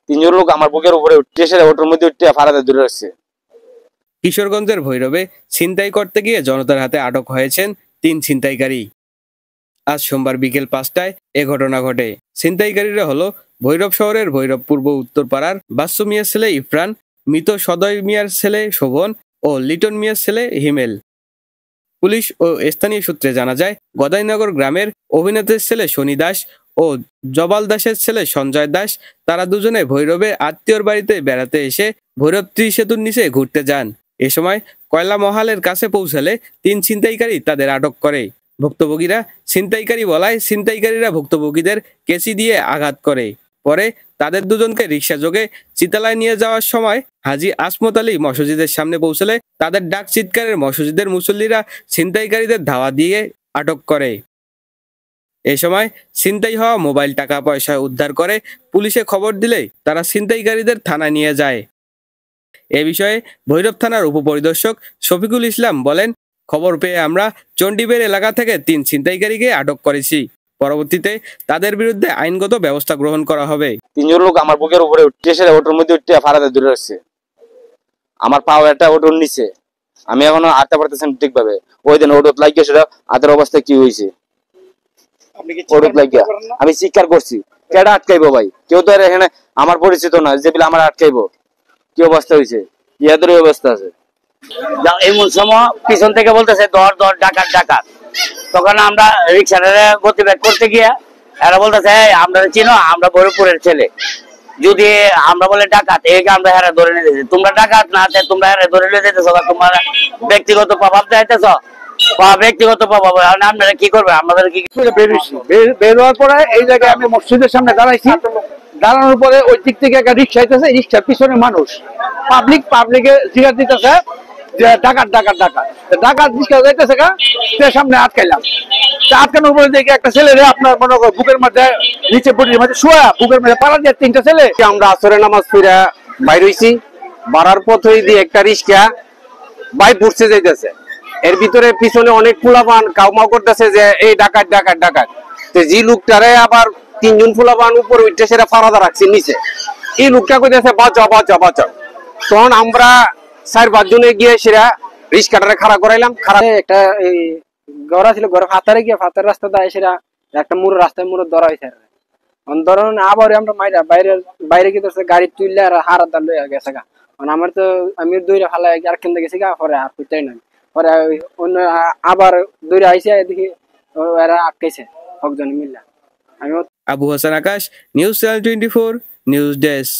তিনজন লোক আমার বুকের উপরে উঠে এসে ওটার মধ্যে উঠে ফারাদে দূরে রাখছে। কিশোরগঞ্জের ভৈরবে ছিনতাই করতে গিয়ে জনতার হাতে আটক হয়েছেন 3 ছিনতাইকারী। আজ সোমবার বিকেল 5টায় এ ঘটনা ঘটে। ছিনতাইকারীরা হলো ভৈরব শহরের ভৈরব পূর্ব উত্তরপাড়ার বাচ্চু মিয়ার ছেলে ইফরান, মৃত সদয় মিয়ার ছেলে শোভন ও লিটন মিয়ার ছেলে হিমেল। পুলিশ ও স্থানীয় সূত্রে জানা যায়, গদাইনগর গ্রামের অভিনেতার ছেলে শনি দাস ও জবাল দাসের ছেলে সঞ্জয় দাস, তারা দুজনে ভৈরবে আত্মীয়র বাড়িতে বেড়াতে এসে ভৈরব ত্রিসেতুর নিচে ঘুরতে যান। এ সময় কয়লা মহালের কাছে পৌঁছালে 3 ছিনতাইকারী তাদের আটক করে। ভুক্তভোগীরা ছিনতাইকারী বলায় ছিনতাইকারীরা ভুক্তভোগীদের কেঁচি দিয়ে আঘাত করে। পরে তাদের দুজনকে রিকশা যোগে চিতালায় নিয়ে যাওয়ার সময় হাজী আসমত আলী মসজিদের সামনে পৌঁছলে তাদের ডাক চিৎকারের মসজিদের মুসল্লিরা ছিনতাইকারীদের ধাওয়া দিয়ে আটক করে। এ সময় ছিনতাই হওয়া মোবাইল, টাকা পয়সা উদ্ধার করে পুলিশে খবর দিলে তারা ছিনতাইকারীদের থানায় নিয়ে যায়। এ বিষয়ে ভৈরব থানার উপপরিদর্শক শফিকুল ইসলাম বলেন, খবর পেয়ে আমরা চণ্ডীবের এলাকা থেকে 3 ছিনতাইকারীকে আটক করেছি। পরবর্তীতে তাদের বিরুদ্ধে আইনগত ব্যবস্থা গ্রহণ করা হবে। তিনজন লোক আমার বুকের উপরে উঠে এসে ওটার মধ্যে উঠে ফারাদে দূরে রাখছে। আমার পাও একটা ওটার নিচে, আমি এখনো হাঁটতে পারতেছি না ঠিকভাবে। ওই দিন ওটত লাগিয়ে সেটা হাতের অবস্থা কি হয়েছে, ওটত লাগিয়া আমি চিৎকার করছি। কেডা আটকাইবো ভাই? কেউ তো আর এখানে আমার পরিচিত না যে বলে আমার আটকাইবো। কি অবস্থা হয়েছে, ইয়াদের অবস্থা আছে। এমন সময় পিছন থেকে বলতেছে দর দর ডাকাত ডাকাত। তখন আমরা রিক্সাটারে গতিবেগ করতে গিয়ে এরা বলতেছে আমরা চিনো, আমরা ভৈরবপুরের ছেলে। যদি আমরা বলে ডাকাত, এই আমরা হেরা ধরে নিয়ে যেতেছি। তোমরা ডাকাত না, তোমরা হেরা ধরে নিয়ে যেতেছ, তোমরা ব্যক্তিগত প্রভাব চাইতেছ, ব্যক্তিগত প্রভাব। আপনারা কি করবে? আমাদের কি বের হওয়ার পরে এই জায়গায় আমি মসজিদের সামনে দাঁড়াইছি। দাঁড়ানোর পরে ওই দিক থেকে একটা রিক্সা আইতেছে, রিক্সার পিছনে মানুষ, পাবলিকে জিজ্ঞাসা দিতেছে যে ডাকাত ডাকাত ডাকাত ডাকাত রিক্সা যাইতেছে গা, সামনে আটকাইলাম। আটকানোর পরে দেখি একটা ছেলে আপনার মনে করো বুকের মধ্যে নিচে বুটির মধ্যে শোয়া, বুকের মধ্যে পালা দিয়ে 3টা ছেলে। আমরা আসরে নামাজ পড়া বাইর হইছি, বাড়ার পথে দিয়ে একটা রিক্সা বাই পড়ছে যাইতেছে। এর ভিতরে পিছনে অনেক পোলাপান কাউমাও করতেছে যে এই ডাকাত ডাকাত ডাকাত। তো যে লোকটারে আবার 3 জন পোলাপান উপরে উঠে সেটা ফারাদা রাখছে নিচে। এই লোকটা কইতেছে বাঁচাও বাঁচাও বাঁচাও। তখন আমরা 4-5 জনে গিয়ে সেটা রিক্সাটারে খাড়া করাইলাম। একটা গড়া ছিল, গড়া ফাতারে গিয়ে ফাতার রাস্তা দেয় সেটা একটা মুড়ো রাস্তায় মুড়ো ধরা হয়েছে। ধরুন আবার আমরা মাইরা বাইরে গিয়ে গাড়ি তুললে আর হারা দাল লইয়া গেছে গা। আমার তো আমি দৌড়ে ফালাই আর কেন্দ্রে গেছি গা, পরে আর খুঁজতেই নাই। পরে অন্য আবার দৌড়ে আইসে দেখি এরা আটকেছে একজন মিল্লা। আমি আবু হাসান আকাশ, নিউজ চ্যানেল 24, নিউজ ডেস্ক।